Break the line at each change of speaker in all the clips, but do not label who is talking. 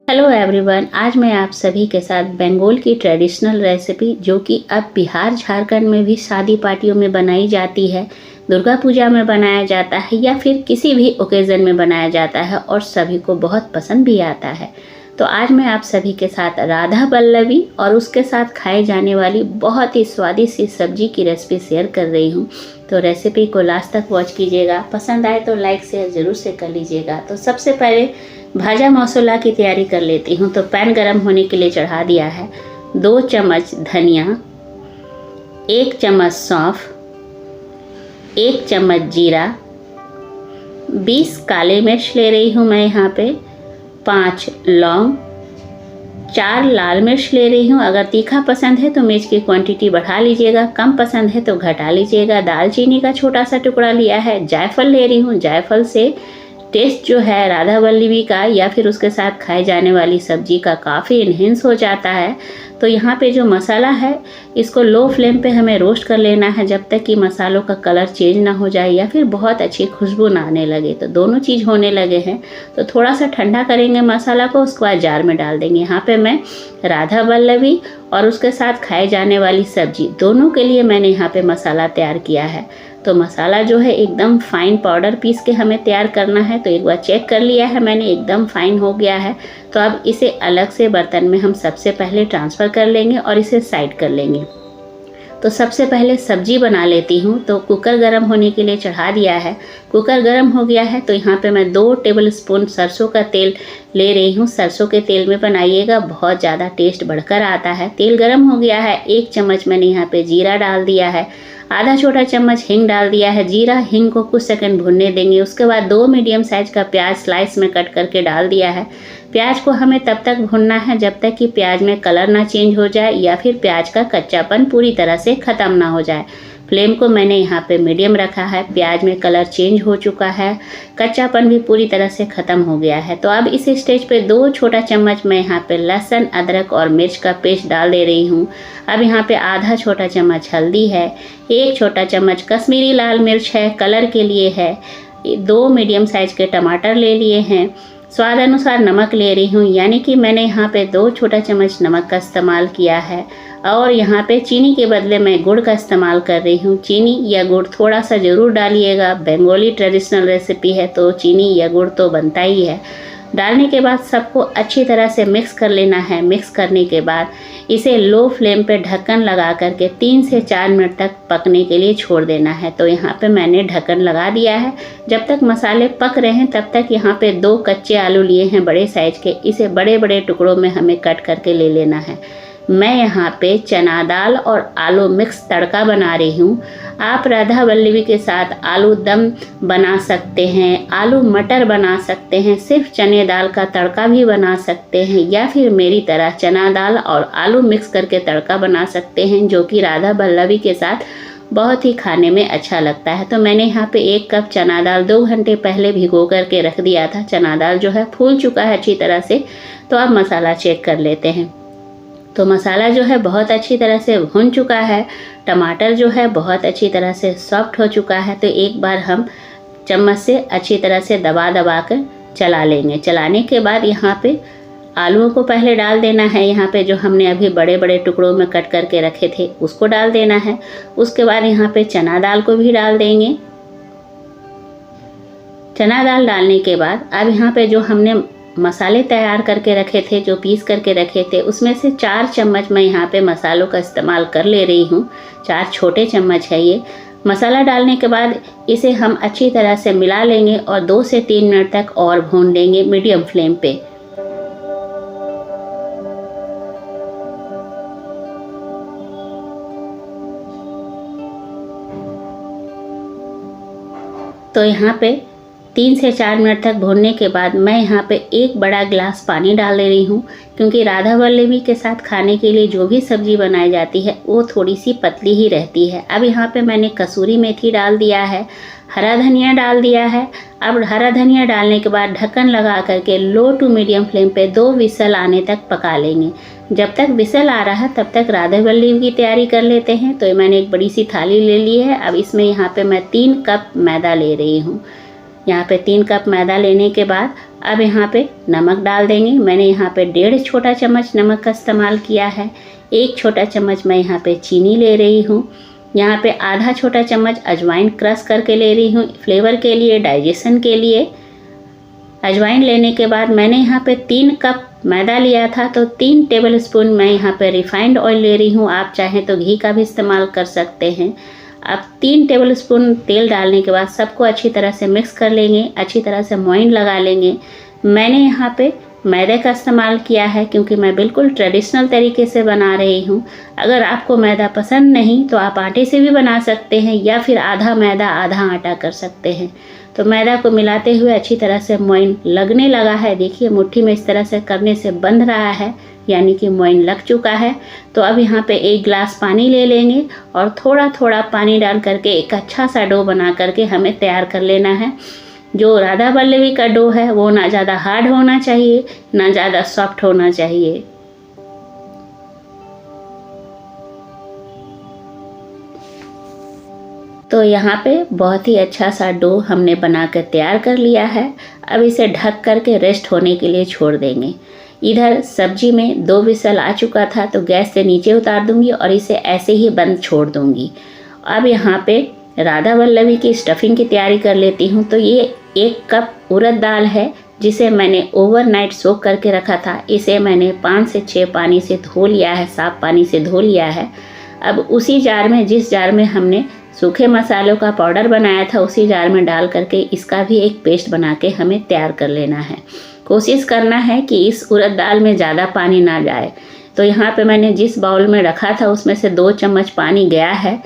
Hello everyone, आज मैं आप सभी के साथ बंगाल की ट्रेडिशनल रेसिपी जो कि अब बिहार झारखंड में भी शादी पार्टियों में बनाई जाती है, दुर्गा पूजा में बनाया जाता है या फिर किसी भी ओकेज़न में बनाया जाता है और सभी को बहुत पसंद भी आता है। तो आज मैं आप सभी के साथ राधा पल्लवी और उसके साथ खाए जाने वाली बहुत ही स्वादिष्ट सी सब्जी की रेसिपी शेयर कर रही हूँ। तो रेसिपी को लास्ट तक वॉच कीजिएगा, पसंद आए तो लाइक शेयर ज़रूर से कर लीजिएगा। तो सबसे पहले भाजा मसाला की तैयारी कर लेती हूँ। तो पैन गरम होने के लिए चढ़ा दिया है। 2 चम्मच धनिया, 1 चम्मच सौंफ, 1 चम्मच जीरा, 20 काले मिर्च ले रही हूँ मैं यहाँ पे, 5 लौंग, 4 लाल मिर्च ले रही हूँ। अगर तीखा पसंद है तो मिर्च की क्वांटिटी बढ़ा लीजिएगा, कम पसंद है तो घटा लीजिएगा। दालचीनी का छोटा सा टुकड़ा लिया है। जायफल ले रही हूँ। जायफल से टेस्ट जो है राधा पल्लवी का या फिर उसके साथ खाए जाने वाली सब्जी का काफ़ी इन्हेंस हो जाता है। तो यहाँ पे जो मसाला है इसको लो फ्लेम पे हमें रोस्ट कर लेना है जब तक कि मसालों का कलर चेंज ना हो जाए या फिर बहुत अच्छी खुशबू ना आने लगे। तो दोनों चीज़ होने लगे हैं तो थोड़ा सा ठंडा करेंगे मसाला को, उसके बाद जार में डाल देंगे। यहाँ पे मैं राधा पल्लवी और उसके साथ खाए जाने वाली सब्जी दोनों के लिए मैंने यहाँ पे मसाला तैयार किया है। तो मसाला जो है एकदम फाइन पाउडर पीस के हमें तैयार करना है। तो एक बार चेक कर लिया है मैंने, एकदम फाइन हो गया है। तो अब इसे अलग से बर्तन में हम सबसे पहले ट्रांसफ़र कर लेंगे और इसे साइड कर लेंगे। तो सबसे पहले सब्जी बना लेती हूँ। तो कुकर गर्म होने के लिए चढ़ा दिया है। कुकर गर्म हो गया है तो यहाँ पे मैं 2 टेबलस्पून सरसों का तेल ले रही हूँ। सरसों के तेल में बनाइएगा, बहुत ज़्यादा टेस्ट बढ़कर आता है। तेल गर्म हो गया है। 1 चम्मच मैंने यहाँ पे जीरा डाल दिया है। आधा छोटा चम्मच हींग डाल दिया है। जीरा हींग को कुछ सेकंड भूनने देंगे। उसके बाद 2 मीडियम साइज का प्याज स्लाइस में कट करके डाल दिया है। प्याज को हमें तब तक भूनना है जब तक कि प्याज में कलर ना चेंज हो जाए या फिर प्याज का कच्चापन पूरी तरह से ख़त्म ना हो जाए। फ्लेम को मैंने यहाँ पे मीडियम रखा है। प्याज में कलर चेंज हो चुका है, कच्चापन भी पूरी तरह से ख़त्म हो गया है। तो अब इस स्टेज पे 2 छोटा चम्मच मैं यहाँ पे लहसुन, अदरक और मिर्च का पेस्ट डाल दे रही हूँ। अब यहाँ पे आधा छोटा चम्मच हल्दी है, 1 छोटा चम्मच कश्मीरी लाल मिर्च है, कलर के लिए है। 2 मीडियम साइज के टमाटर ले लिए हैं। स्वाद अनुसार नमक ले रही हूँ, यानी कि मैंने यहाँ पे 2 छोटा चम्मच नमक का इस्तेमाल किया है। और यहाँ पे चीनी के बदले मैं गुड़ का इस्तेमाल कर रही हूँ। चीनी या गुड़ थोड़ा सा ज़रूर डालिएगा, बंगाली ट्रेडिशनल रेसिपी है तो चीनी या गुड़ तो बनता ही है। डालने के बाद सबको अच्छी तरह से मिक्स कर लेना है। मिक्स करने के बाद इसे लो फ्लेम पे ढक्कन लगा करके 3 से 4 मिनट तक पकने के लिए छोड़ देना है। तो यहाँ पे मैंने ढक्कन लगा दिया है। जब तक मसाले पक रहे हैं तब तक यहाँ पे 2 कच्चे आलू लिए हैं बड़े साइज के। इसे बड़े बड़े टुकड़ों में हमें कट करके ले लेना है। मैं यहाँ पे चना दाल और आलू मिक्स तड़का बना रही हूँ। आप राधा पल्लवी के साथ आलू दम बना सकते हैं, आलू मटर बना सकते हैं, सिर्फ चने दाल का तड़का भी बना सकते हैं या फिर मेरी तरह चना दाल और आलू मिक्स करके तड़का बना सकते हैं, जो कि राधा पल्लवी के साथ बहुत ही खाने में अच्छा लगता है। तो मैंने यहाँ पे 1 कप चना दाल 2 घंटे पहले भिगो करके रख दिया था। चना दाल जो है फूल चुका है अच्छी तरह से। तो अब मसाला चेक कर लेते हैं। तो मसाला जो है बहुत अच्छी तरह से भुन चुका है। टमाटर जो है बहुत अच्छी तरह से सॉफ्ट हो चुका है। तो एक बार हम चम्मच से अच्छी तरह से दबा दबा कर चला लेंगे। चलाने के बाद यहाँ पे आलूओं को पहले डाल देना है। यहाँ पे जो हमने अभी बड़े बड़े टुकड़ों में कट करके रखे थे उसको डाल देना है। उसके बाद यहाँ पे चना दाल को भी डाल देंगे। चना दाल डालने के बाद अब यहाँ पे जो हमने मसाले तैयार करके रखे थे, जो पीस करके रखे थे, उसमें से 4 चम्मच मैं यहाँ पे मसालों का इस्तेमाल कर ले रही हूँ। 4 छोटे चम्मच है ये। मसाला डालने के बाद इसे हम अच्छी तरह से मिला लेंगे और 2 से 3 मिनट तक और भून लेंगे मीडियम फ्लेम पे। तो यहाँ पे 3 से 4 मिनट तक भूनने के बाद मैं यहाँ पे 1 बड़ा गिलास पानी डाल दे रही हूँ, क्योंकि राधा पल्लवी के साथ खाने के लिए जो भी सब्ज़ी बनाई जाती है वो थोड़ी सी पतली ही रहती है। अब यहाँ पे मैंने कसूरी मेथी डाल दिया है, हरा धनिया डाल दिया है। अब हरा धनिया डालने के बाद ढक्कन लगा करके लो टू मीडियम फ्लेम पे 2 विसल आने तक पका लेंगे। जब तक विसल आ रहा है तब तक राधा पल्लवी की तैयारी कर लेते हैं। तो मैंने एक बड़ी सी थाली ले ली है। अब इसमें यहाँ पे मैं 3 कप मैदा ले रही हूँ। यहाँ पे 3 कप मैदा लेने के बाद अब यहाँ पे नमक डाल देंगे। मैंने यहाँ पे 1.5 छोटा चम्मच नमक का इस्तेमाल किया है। 1 छोटा चम्मच मैं यहाँ पे चीनी ले रही हूँ। यहाँ पे आधा छोटा चम्मच अजवाइन क्रश करके ले रही हूँ फ्लेवर के लिए, डाइजेशन के लिए। अजवाइन लेने के बाद मैंने यहाँ पे 3 कप मैदा लिया था, तो 3 टेबलस्पून मैं यहाँ पे रिफाइंड ऑयल ले रही हूँ। आप चाहें तो घी का भी इस्तेमाल कर सकते हैं। अब 3 टेबलस्पून तेल डालने के बाद सबको अच्छी तरह से मिक्स कर लेंगे, अच्छी तरह से मोइन लगा लेंगे। मैंने यहाँ पे मैदे का इस्तेमाल किया है क्योंकि मैं बिल्कुल ट्रेडिशनल तरीके से बना रही हूँ। अगर आपको मैदा पसंद नहीं तो आप आटे से भी बना सकते हैं या फिर आधा मैदा आधा आटा कर सकते हैं। तो मैदा को मिलाते हुए अच्छी तरह से मोइन लगने लगा है। देखिए मुट्ठी में इस तरह से करने से बंध रहा है, यानी कि मोइन लग चुका है। तो अब यहाँ पे 1 गिलास पानी ले लेंगे और थोड़ा थोड़ा पानी डाल करके एक अच्छा सा डो बना करके हमें तैयार कर लेना है। जो राधा वल्लभी का डो है वो ना ज़्यादा हार्ड होना चाहिए ना ज़्यादा सॉफ्ट होना चाहिए। तो यहाँ पे बहुत ही अच्छा सा डो हमने बनाकर तैयार कर लिया है। अब इसे ढक करके रेस्ट होने के लिए छोड़ देंगे। इधर सब्जी में 2 विसल आ चुका था, तो गैस से नीचे उतार दूंगी और इसे ऐसे ही बंद छोड़ दूंगी। अब यहाँ पे राधा वल्लभी की स्टफिंग की तैयारी कर लेती हूँ। तो ये 1 कप उड़द दाल है जिसे मैंने ओवरनाइट सोक करके रखा था। इसे मैंने 5 से 6 पानी से धो लिया है, साफ पानी से धो लिया है। अब उसी जार में, जिस जार में हमने सूखे मसालों का पाउडर बनाया था, उसी जार में डाल करके इसका भी एक पेस्ट बना के हमें तैयार कर लेना है। कोशिश करना है कि इस उड़द दाल में ज़्यादा पानी ना जाए। तो यहाँ पे मैंने जिस बाउल में रखा था उसमें से 2 चम्मच पानी गया है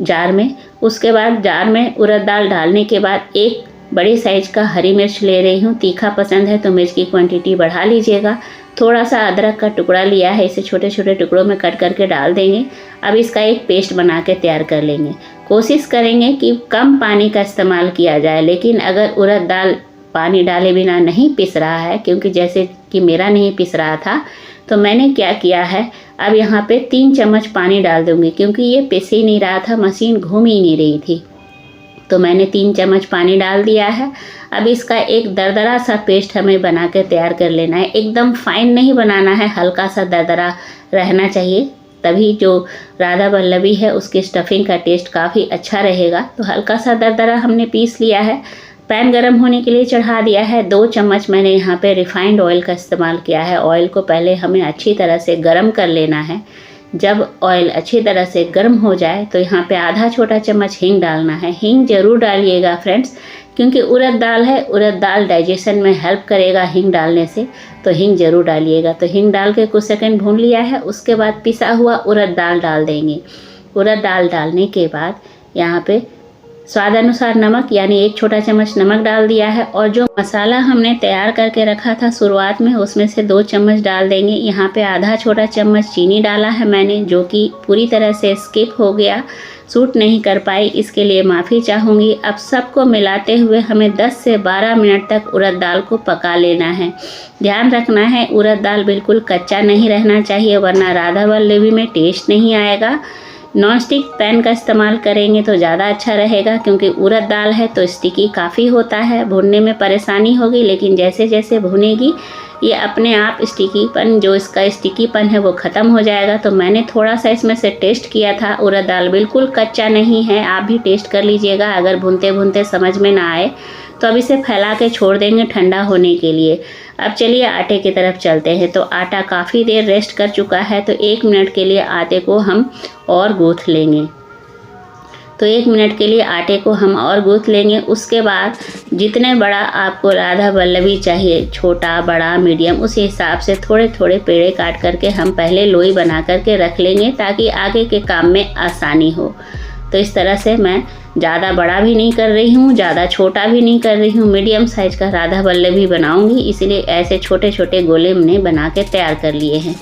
जार में। उसके बाद जार में उड़द दाल डालने के बाद 1 बड़ी साइज का हरी मिर्च ले रही हूँ। तीखा पसंद है तो मिर्च की क्वांटिटी बढ़ा लीजिएगा। थोड़ा सा अदरक का टुकड़ा लिया है, इसे छोटे छोटे टुकड़ों में कट करके डाल देंगे। अब इसका एक पेस्ट बना के तैयार कर लेंगे। कोशिश करेंगे कि कम पानी का इस्तेमाल किया जाए, लेकिन अगर उड़द दाल पानी डाले बिना नहीं पिस रहा है, क्योंकि जैसे कि मेरा नहीं पिस रहा था, तो मैंने क्या किया है, अब यहाँ पे 3 चम्मच पानी डाल दूँगी क्योंकि ये पिस ही नहीं रहा था, मशीन घूम ही नहीं रही थी। तो मैंने 3 चम्मच पानी डाल दिया है। अब इसका एक दरदरा सा पेस्ट हमें बना कर तैयार कर लेना है। एकदम फाइन नहीं बनाना है, हल्का सा दरदरा रहना चाहिए, तभी जो राधा वल्लभी है उसकी स्टफिंग का टेस्ट काफ़ी अच्छा रहेगा। तो हल्का सा दरदरा हमने पीस लिया है। पैन गरम होने के लिए चढ़ा दिया है। 2 चम्मच मैंने यहाँ पे रिफाइंड ऑयल का इस्तेमाल किया है। ऑयल को पहले हमें अच्छी तरह से गरम कर लेना है। जब ऑयल अच्छी तरह से गर्म हो जाए तो यहाँ पे आधा छोटा चम्मच हींग डालना है। हींग जरूर डालिएगा फ्रेंड्स, क्योंकि उड़द दाल है, उड़द दाल डाइजेशन में हेल्प करेगा हींग डालने से, तो हींग जरूर डालिएगा। तो हींग डाल के कुछ सेकंड भून लिया है। उसके बाद पिसा हुआ उड़द दाल डाल देंगे। उड़द दाल डालने के बाद यहाँ पे स्वाद अनुसार नमक, यानी 1 छोटा चम्मच नमक डाल दिया है। और जो मसाला हमने तैयार करके रखा था शुरुआत में, उसमें से 2 चम्मच डाल देंगे। यहाँ पे आधा छोटा चम्मच चीनी डाला है मैंने, जो कि पूरी तरह से स्किप हो गया, सूट नहीं कर पाई, इसके लिए माफ़ी चाहूँगी। अब सबको मिलाते हुए हमें 10 से 12 मिनट तक उड़द दाल को पका लेना है। ध्यान रखना है उड़द दाल बिल्कुल कच्चा नहीं रहना चाहिए, वरना राधा वल्लभी में टेस्ट नहीं आएगा। नॉन स्टिक पैन का इस्तेमाल करेंगे तो ज़्यादा अच्छा रहेगा, क्योंकि उड़द दाल है तो स्टिकी काफ़ी होता है, भूनने में परेशानी होगी, लेकिन जैसे जैसे भुनेगी ये अपने आप स्टिकीपन, जो इसका स्टिकीपन है वो ख़त्म हो जाएगा। तो मैंने थोड़ा सा इसमें से टेस्ट किया था, उड़द दाल बिल्कुल कच्चा नहीं है। आप भी टेस्ट कर लीजिएगा, अगर भूनते भूनते समझ में ना आए तो अब इसे फैला के छोड़ देंगे ठंडा होने के लिए। अब चलिए आटे की तरफ चलते हैं। तो आटा काफ़ी देर रेस्ट कर चुका है, तो 1 मिनट के लिए आटे को हम और गूँथ लेंगे। तो 1 मिनट के लिए आटे को हम और गूँथ लेंगे। उसके बाद जितने बड़ा आपको राधा वल्लभी चाहिए, छोटा बड़ा मीडियम, उस हिसाब से थोड़े थोड़े पेड़े काट करके हम पहले लोई बना करके रख लेंगे, ताकि आगे के काम में आसानी हो। तो इस तरह से मैं ज़्यादा बड़ा भी नहीं कर रही हूँ, ज़्यादा छोटा भी नहीं कर रही हूँ, मीडियम साइज़ का राधा वल्लभी बनाऊँगी, इसलिए ऐसे छोटे छोटे गोले हमने बना के तैयार कर लिए हैं।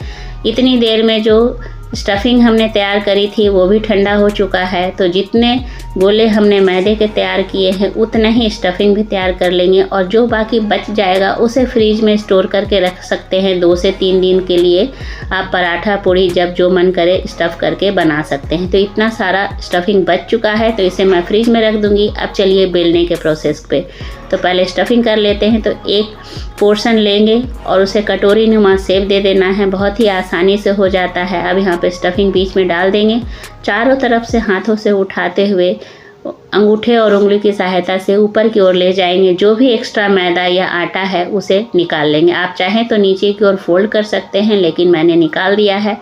इतनी देर में जो स्टफिंग हमने तैयार करी थी वो भी ठंडा हो चुका है। तो जितने गोले हमने मैदे के तैयार किए हैं उतना ही स्टफिंग भी तैयार कर लेंगे, और जो बाकी बच जाएगा उसे फ्रीज में स्टोर करके रख सकते हैं 2 से 3 दिन के लिए। आप पराठा पूड़ी जब जो मन करे स्टफ़ करके बना सकते हैं। तो इतना सारा स्टफिंग बच चुका है, तो इसे मैं फ्रीज में रख दूँगी। अब चलिए बेलने के प्रोसेस पे। तो पहले स्टफिंग कर लेते हैं। तो एक पोर्शन लेंगे और उसे कटोरी नुमा शेप दे देना है, बहुत ही आसानी से हो जाता है। अब यहाँ पे स्टफिंग बीच में डाल देंगे, चारों तरफ से हाथों से उठाते हुए अंगूठे और उंगली की सहायता से ऊपर की ओर ले जाएंगे। जो भी एक्स्ट्रा मैदा या आटा है उसे निकाल लेंगे। आप चाहें तो नीचे की ओर फोल्ड कर सकते हैं, लेकिन मैंने निकाल दिया है।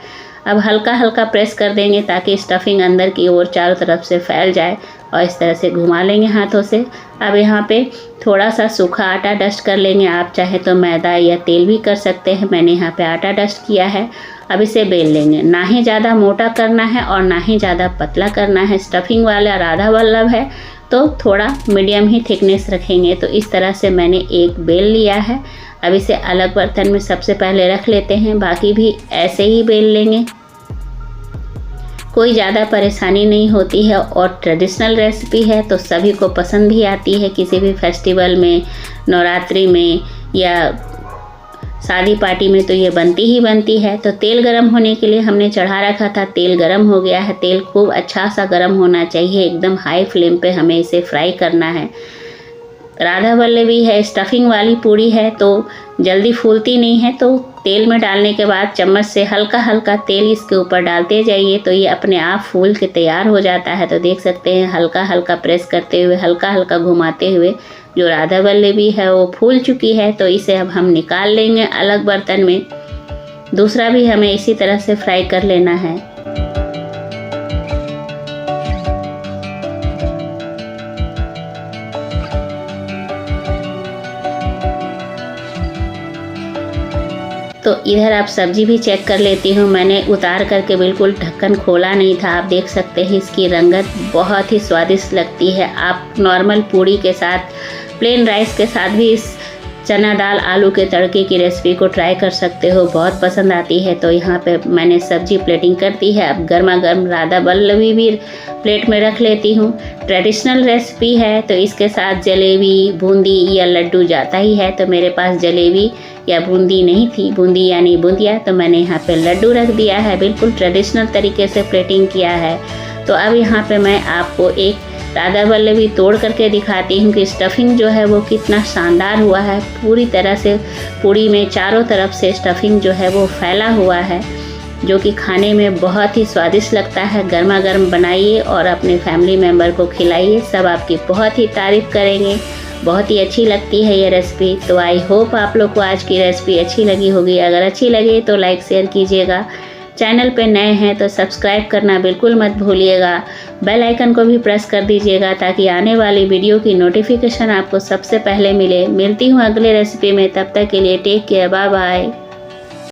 अब हल्का हल्का प्रेस कर देंगे ताकि स्टफिंग अंदर की ओर चारों तरफ से फैल जाए और इस तरह से घुमा लेंगे हाथों से। अब यहाँ पे थोड़ा सा सूखा आटा डस्ट कर लेंगे। आप चाहे तो मैदा या तेल भी कर सकते हैं, मैंने यहाँ पे आटा डस्ट किया है। अब इसे बेल लेंगे, ना ही ज़्यादा मोटा करना है और ना ही ज़्यादा पतला करना है। स्टफिंग वाला राधा वल्लभ है तो थोड़ा मीडियम ही थिकनेस रखेंगे। तो इस तरह से मैंने एक बेल लिया है। अब इसे अलग बर्तन में सबसे पहले रख लेते हैं, बाकी भी ऐसे ही बेल लेंगे। कोई ज़्यादा परेशानी नहीं होती है और ट्रेडिशनल रेसिपी है तो सभी को पसंद भी आती है। किसी भी फेस्टिवल में, नवरात्रि में या शादी पार्टी में तो ये बनती ही बनती है। तो तेल गरम होने के लिए हमने चढ़ा रखा था, तेल गरम हो गया है। तेल खूब अच्छा सा गरम होना चाहिए, एकदम हाई फ्लेम पे हमें इसे फ्राई करना है। राधा वल्लभी है, स्टफिंग वाली पूड़ी है तो जल्दी फूलती नहीं है, तो तेल में डालने के बाद चम्मच से हल्का हल्का तेल इसके ऊपर डालते जाइए तो ये अपने आप फूल के तैयार हो जाता है। तो देख सकते हैं हल्का हल्का प्रेस करते हुए, हल्का हल्का घुमाते हुए जो राधा वल्लभी है वो फूल चुकी है। तो इसे अब हम निकाल लेंगे अलग बर्तन में। दूसरा भी हमें इसी तरह से फ्राई कर लेना है। तो इधर आप सब्जी भी चेक कर लेती हूँ। मैंने उतार करके बिल्कुल ढक्कन खोला नहीं था। आप देख सकते हैं इसकी रंगत बहुत ही स्वादिष्ट लगती है। आप नॉर्मल पूड़ी के साथ, प्लेन राइस के साथ भी इस चना दाल आलू के तड़के की रेसिपी को ट्राई कर सकते हो, बहुत पसंद आती है। तो यहाँ पे मैंने सब्जी प्लेटिंग कर दी है। अब गर्मा गर्म राधा वल्लभी भी प्लेट में रख लेती हूँ। ट्रेडिशनल रेसिपी है तो इसके साथ जलेबी, बूंदी या लड्डू जाता ही है। तो मेरे पास जलेबी या बूंदी नहीं थी, बूंदी यानी बूंदिया, तो मैंने यहाँ पे लड्डू रख दिया है। बिल्कुल ट्रेडिशनल तरीके से प्लेटिंग किया है। तो अब यहाँ पे मैं आपको एक राधा वल्लभी तोड़ करके दिखाती हूँ कि स्टफिंग जो है वो कितना शानदार हुआ है। पूरी तरह से पूड़ी में चारों तरफ से स्टफिंग जो है वो फैला हुआ है, जो कि खाने में बहुत ही स्वादिष्ट लगता है। गर्मा गर्म बनाइए और अपने फैमिली मेम्बर को खिलाइए, सब आपकी बहुत ही तारीफ़ करेंगे। बहुत ही अच्छी लगती है ये रेसिपी। तो आई होप आप लोग को आज की रेसिपी अच्छी लगी होगी। अगर अच्छी लगे तो लाइक शेयर कीजिएगा। चैनल पे नए हैं तो सब्सक्राइब करना बिल्कुल मत भूलिएगा। बेल आइकन को भी प्रेस कर दीजिएगा ताकि आने वाली वीडियो की नोटिफिकेशन आपको सबसे पहले मिले। मिलती हूँ अगले रेसिपी में, तब तक के लिए टेक केयर, बाय बाय।